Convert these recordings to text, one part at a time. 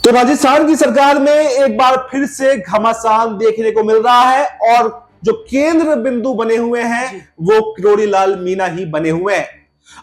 तो राजस्थान की सरकार में एक बार फिर से घमासान देखने को मिल रहा है और जो केंद्र बिंदु बने हुए हैं वो किरोड़ी लाल मीणा ही बने हुए हैं।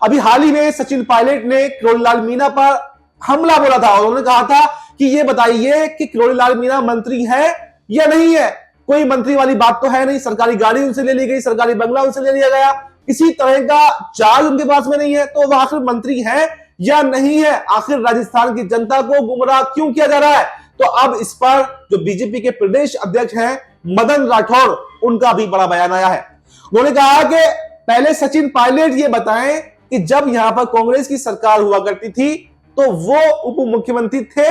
अभी हाल ही में सचिन पायलट ने किरोड़ी लाल मीणा पर हमला बोला था और उन्होंने कहा था कि ये बताइए कि किरोड़ी लाल मीणा मंत्री है या नहीं है। कोई मंत्री वाली बात तो है नहीं, सरकारी गाड़ी उनसे ले ली गई, सरकारी बंगला उनसे ले लिया गया, किसी तरह का चार्ज उनके पास में नहीं है, तो वह आखिर मंत्री है या नहीं है। आखिर राजस्थान की जनता को गुमराह क्यों किया जा रहा है। तो अब इस पर जो बीजेपी के प्रदेश अध्यक्ष हैं मदन राठौड़, उनका भी बड़ा बयान आया है। उन्होंने कहा कि पहले सचिन पायलट ये बताएं कि जब यहां पर कांग्रेस की सरकार हुआ करती थी तो वो उप मुख्यमंत्री थे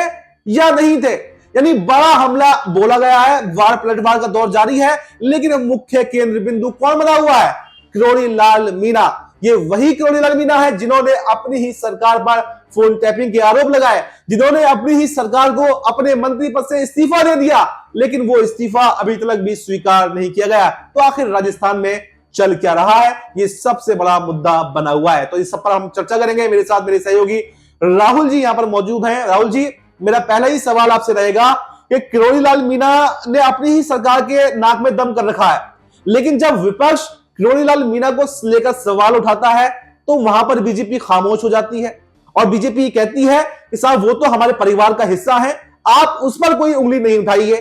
या नहीं थे। यानी बड़ा हमला बोला गया है, वार पलटवार का दौर जारी है, लेकिन मुख्य केंद्र बिंदु कौन बना हुआ है? किरोड़ी लाल मीणा। ये वही किरोड़ी लाल मीणा है जिन्होंने अपनी ही सरकार पर फोन टैपिंग के आरोप लगाए, जिन्होंने अपनी ही सरकार को अपने मंत्री पद से इस्तीफा दे दिया, लेकिन वो इस्तीफा अभी तक भी स्वीकार नहीं किया गया। तो आखिर राजस्थान में चल क्या रहा है, ये सबसे बड़ा मुद्दा बना हुआ है। तो इस सब पर हम चर्चा करेंगे। मेरे साथ मेरे सहयोगी राहुल जी यहां पर मौजूद हैं। राहुल जी, मेरा पहला ही सवाल आपसे रहेगा कि किरोड़ी लाल मीणा ने अपनी ही सरकार के नाक में दम कर रखा है, लेकिन जब विपक्ष किरोड़ी लाल मीणा को लेकर सवाल उठाता है तो वहां पर बीजेपी खामोश हो जाती है और बीजेपी कहती है कि साहब वो तो हमारे परिवार का हिस्सा है, आप उस पर कोई उंगली नहीं उठाइए।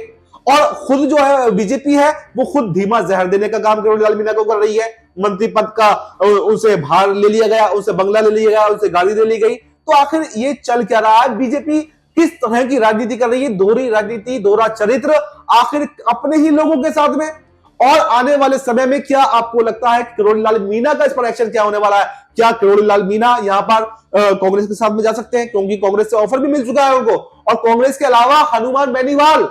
और खुद जो है बीजेपी है वो खुद धीमा जहर देने का काम किरोड़ी लाल मीणा को कर रही है। मंत्री पद का उनसे भार ले लिया गया, उनसे बंगला ले लिया गया, उनसे गाड़ी ले ली गई। तो आखिर ये चल क्या रहा है? बीजेपी किस तरह की राजनीति कर रही है? दोहरी राजनीति, दोहरा चरित्र, आखिर अपने ही लोगों के साथ में। और आने वाले समय में क्या आपको लगता है किरोड़ी लाल मीणा का इस पर एक्शन क्या होने वाला है? क्या किरोड़ी लाल मीणा यहां पर कांग्रेस के साथ में जा सकते हैं? क्योंकि कांग्रेस से ऑफर भी मिल चुका है उनको, और कांग्रेस के अलावा हनुमान बेनीवाल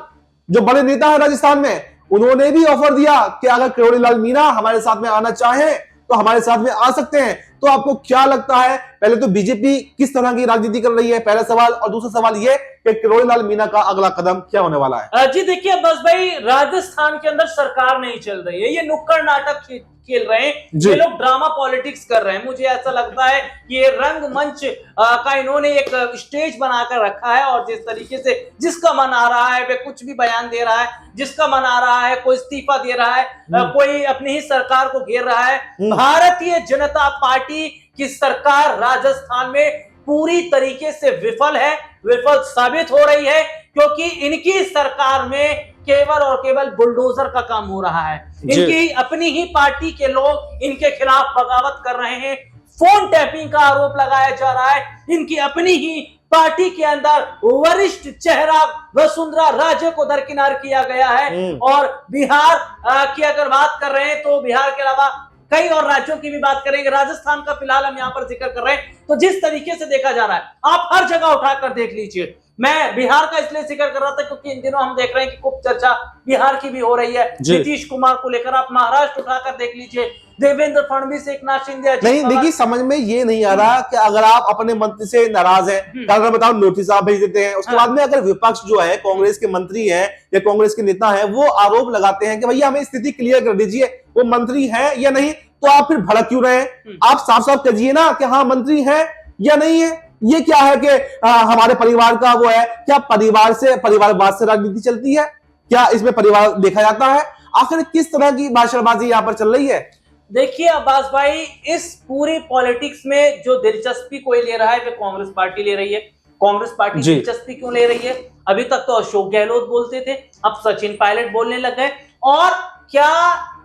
जो बड़े नेता है राजस्थान में, उन्होंने भी ऑफर दिया कि अगर किरोड़ी लाल मीणा हमारे साथ में आना चाहे तो हमारे साथ में आ सकते हैं। तो आपको क्या लगता है, पहले तो बीजेपी किस तरह की राजनीति कर रही है, पहला सवाल, और दूसरा सवाल ये कि किरोड़ी लाल मीणा का अगला कदम क्या होने वाला है? जी देखिए बस भाई, राजस्थान के अंदर सरकार नहीं चल रही है, ये नुक्कड़ नाटक खेल रहे हैं, ये लोग ड्रामा पॉलिटिक्स कर रहे हैं। मुझे ऐसा लगता है कि ये रंगमंच का इन्होंने एक स्टेज बनाकर रखा है और जिस तरीके से जिसका मन आ रहा है वे कुछ भी बयान दे रहा है, जिसका मन आ रहा है कोई इस्तीफा दे रहा है, कोई अपनी ही सरकार को घेर रहा है। भारतीय जनता पार्टी की सरकार राजस्थान में पूरी तरीके से विफल साबित हो रही है, क्योंकि इनकी सरकार में केवल और केवल बुलडोजर का काम हो रहा है। इनकी अपनी ही पार्टी के लोग इनके खिलाफ बगावत कर रहे हैं, फोन टैपिंग का आरोप लगाया जा रहा है। इनकी अपनी ही पार्टी के अंदर वरिष्ठ चेहरा वसुंधरा राजे को दरकिनार किया गया है। और बिहार की अगर बात कर रहे हैं तो बिहार के अलावा कई और राज्यों की भी बात करेंगे, राजस्थान का फिलहाल हम यहां पर जिक्र कर रहे हैं। तो जिस तरीके से देखा जा रहा है, आप हर जगह उठाकर देख लीजिए। मैं बिहार का इसलिए जिक्र कर रहा था क्योंकि इन दिनों हम देख रहे हैं कि खूब चर्चा बिहार की भी हो रही है नीतीश कुमार को लेकर। आप महाराष्ट्र उठाकर देख लीजिए, देवेंद्र फडणवीस, एकनाथ शिंदे। नहीं देखिए, समझ में ये नहीं आ रहा कि अगर आप अपने मंत्री से नाराज हैं, अगर बताओ नोटिस आप भेज देते हैं, उसके बाद में अगर विपक्ष जो है, कांग्रेस के मंत्री है या कांग्रेस के नेता है, वो आरोप लगाते हैं कि भैया हमें स्थिति क्लियर कर दीजिए, वो मंत्री है या नहीं, तो आप फिर भड़क क्यों रहे हैं? आप साफ साफ कहिए ना कि हाँ मंत्री है या नहीं है। ये क्या है कि हमारे परिवार का वो है, क्या परिवारवाद से राजनीति चलती है? क्या इसमें परिवार देखा जाता है? आखिर किस तरह की भाषणबाजी यहां पर चल रही है? देखिए अब्बास भाई, इस पूरी पॉलिटिक्स में जो दिलचस्पी कोई ले रहा है वो कांग्रेस पार्टी ले रही है। कांग्रेस पार्टी दिलचस्पी क्यों ले रही है? अभी तक तो अशोक गहलोत बोलते थे, अब सचिन पायलट बोलने लग गए। और क्या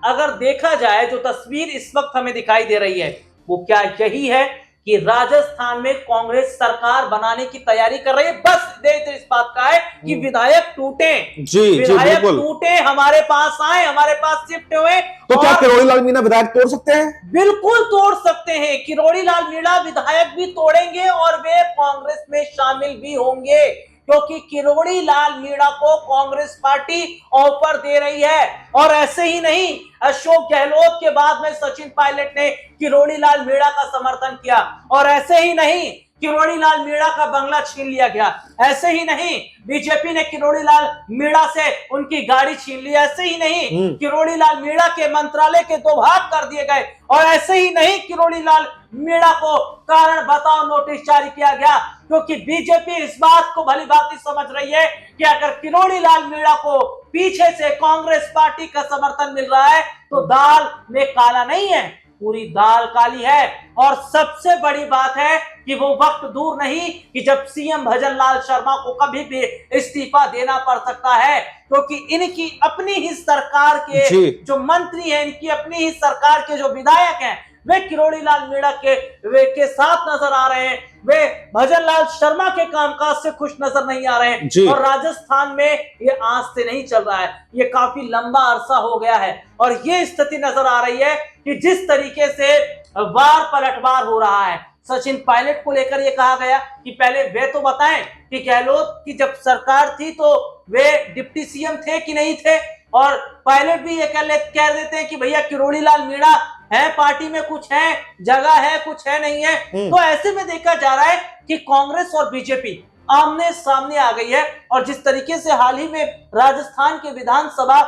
अगर देखा जाए जो तस्वीर इस वक्त हमें दिखाई दे रही है वो क्या यही है कि राजस्थान में कांग्रेस सरकार बनाने की तैयारी कर रही है? बस देर इस बात का है कि विधायक टूटे, विधायक टूटे, हमारे पास आए, हमारे पास शिफ्ट हुए। तो क्या किरोड़ी लाल मीणा विधायक तोड़ सकते हैं? बिल्कुल तोड़ सकते हैं। किरोड़ी लाल मीणा विधायक भी तोड़ेंगे और वे कांग्रेस में शामिल भी होंगे, क्योंकि किरोड़ी लाल मीणा को कांग्रेस पार्टी ऑफर दे रही है। और ऐसे ही नहीं, अशोक गहलोत के बाद में सचिन पायलट ने किरोड़ी लाल मीणा का समर्थन किया। और ऐसे ही नहीं, किरोड़ी लाल मीणा का बंगला छीन लिया गया। ऐसे ही नहीं, बीजेपी ने किरोड़ी लाल मीणा से उनकी गाड़ी छीन ली। ऐसे ही नहीं, किरोड़ी लाल मीणा के मंत्रालय के 2 भाग कर दिए गए। और ऐसे ही नहीं, किरोड़ी लाल मीणा को कारण बताओ नोटिस जारी किया गया, क्योंकि बीजेपी इस बात को भली भांति समझ रही है कि अगर किरोड़ी लाल मीणा को पीछे से कांग्रेस पार्टी का समर्थन मिल रहा है तो दाल में काला नहीं है, पूरी दाल काली है। और सबसे बड़ी बात है कि वो वक्त दूर नहीं कि जब सीएम भजन लाल शर्मा को कभी भी इस्तीफा देना पड़ सकता है, क्योंकि इनकी अपनी ही सरकार के जो मंत्री हैं, इनकी अपनी ही सरकार के जो विधायक हैं, वे किरोड़ी लाल मीणा के साथ नजर आ रहे हैं। वे भजन लाल शर्मा के कामकाज से खुश नजर नहीं आ रहे हैं। और राजस्थान में ये आज से नहीं चल रहा है, ये काफी लंबा अरसा हो गया है। और ये स्थिति नजर आ रही है कि जिस तरीके से वार पलटवार हो रहा है, सचिन पायलट को लेकर ये कहा गया कि पहले वे तो बताएं कि गहलोत की जब सरकार थी तो वे डिप्टी सीएम थे कि नहीं थे। और पायलट भी ये कह देते हैं कि भैया किरोड़ी लाल मीणा है, पार्टी में कुछ है, जगह है, कुछ है नहीं है। तो ऐसे में देखा जा रहा है कि कांग्रेस और बीजेपी आमने सामने आ गई है। और जिस तरीके से हाल ही में राजस्थान के विधानसभा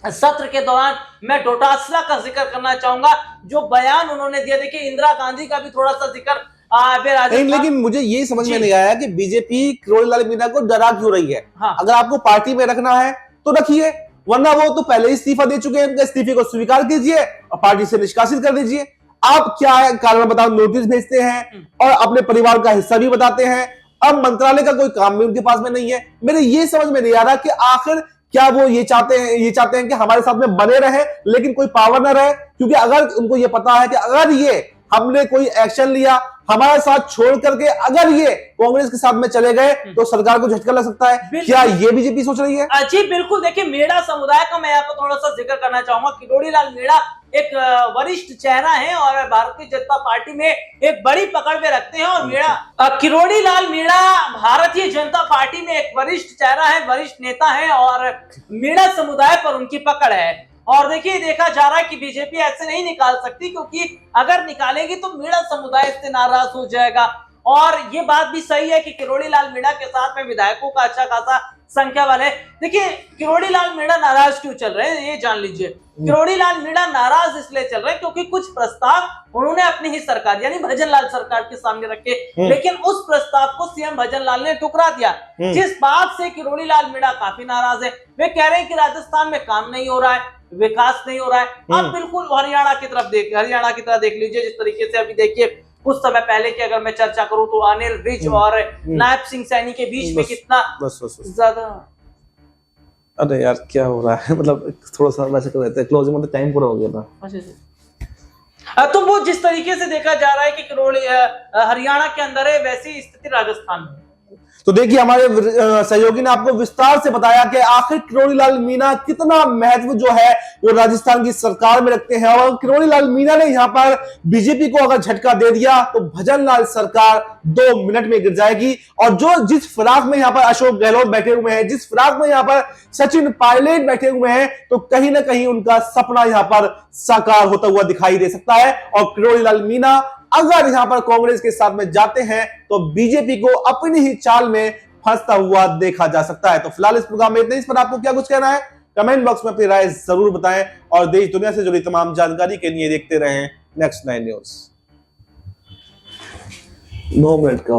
सत्र के दौरान मैं डोटासरा का जिक्र करना चाहूंगा, जो बयान उन्होंने दिया, देखिए इंदिरा गांधी का भी थोड़ा सा जिक्र लेकिन मुझे ये समझ में नहीं आया कि बीजेपी किरोड़ी लाल मीणा को डरा क्यों रही है। हाँ। अगर आपको पार्टी में रखना है तो रखिए, वरना वो तो पहले ही इस्तीफा दे चुके हैं, उनके इस्तीफे को स्वीकार कीजिए और पार्टी से निष्कासित कर दीजिए। आप क्या है कारण बताओ, नोटिस भेजते हैं और अपने परिवार का हिस्सा भी बताते हैं। अब मंत्रालय का कोई काम भी उनके पास में नहीं है। मेरे ये समझ में नहीं आ रहा कि आखिर क्या वो ये चाहते हैं कि हमारे साथ में बने रहे लेकिन कोई पावर ना रहे। क्योंकि अगर उनको ये पता है कि अगर ये हमने कोई एक्शन लिया, हमारे साथ छोड़ करके अगर ये कांग्रेस के साथ में चले गए तो सरकार को झटका लग सकता है। क्या ये बीजेपी सोच रही है? जी बिल्कुल। देखिए मीणा समुदाय का मैं यहाँ पर थोड़ा सा जिक्र करना चाहूंगा। किरोड़ी लाल मीणा एक वरिष्ठ चेहरा है और भारतीय जनता पार्टी में एक बड़ी पकड़ में रखते हैं। और किरोड़ी लाल मीणा भारतीय जनता पार्टी में एक वरिष्ठ चेहरा है, वरिष्ठ नेता है और मीणा समुदाय पर उनकी पकड़ है। और देखिए देखा जा रहा है कि बीजेपी ऐसे नहीं निकाल सकती, क्योंकि अगर निकालेगी तो मीणा समुदाय इससे नाराज हो जाएगा। और ये बात भी सही है कि किरोड़ी लाल मीणा के साथ में विधायकों का अच्छा खासा संख्या वाले। देखिए किरोड़ी लाल मीणा नाराज क्यों चल रहे हैं ये जान लीजिए। किरोड़ी लाल मीणा नाराज इसलिए चल रहे हैं क्योंकि कुछ प्रस्ताव उन्होंने अपनी ही सरकार यानी भजन लाल सरकार के सामने रखे, लेकिन उस प्रस्ताव को सीएम भजन लाल ने ठुकरा दिया, जिस बात से किरोड़ी लाल मीणा काफी नाराज है। वे कह रहे हैं कि राजस्थान में काम नहीं हो रहा है, विकास नहीं हो रहा है। आप बिल्कुल हरियाणा की तरफ देख लीजिए, जिस तरीके से अभी देखिए कुछ समय पहले की अगर मैं चर्चा करूं तो अनिल विज और नायब सिंह सैनी के बीच में कितना ज्यादा। अरे यार क्या हो रहा है, मतलब थोड़ा सा वैसे कर देते हैं, क्लोजिंग मतलब टाइम पूरा हो गया था। तो वो जिस तरीके से देखा जा रहा है कि किरोड़ी हरियाणा के अंदर है, वैसी स्थिति राजस्थान में। तो देखिए हमारे सहयोगी ने आपको विस्तार से बताया कि आखिर किरोड़ी लाल मीणा कितना महत्व जो है वो राजस्थान की सरकार में रखते हैं। और किरोड़ी लाल मीणा ने यहाँ पर बीजेपी को अगर झटका दे दिया तो भजन लाल सरकार 2 मिनट में गिर जाएगी। और जो जिस फिराक में यहाँ पर अशोक गहलोत बैठे हुए हैं, जिस फिराक में यहाँ पर सचिन पायलट बैठे हुए हैं, तो कहीं ना कहीं उनका सपना यहाँ पर साकार होता हुआ दिखाई दे सकता है। और किरोड़ी लाल मीणा अगर यहां पर कांग्रेस के साथ में जाते हैं तो बीजेपी को अपनी ही चाल में फंसता हुआ देखा जा सकता है। तो फिलहाल इस प्रोग्राम में इतना ही। इस पर आपको क्या कुछ कहना है कमेंट बॉक्स में अपनी राय जरूर बताएं और देश दुनिया से जुड़ी तमाम जानकारी के लिए देखते रहें नेक्स्ट 9 न्यूज। 9 मिनट का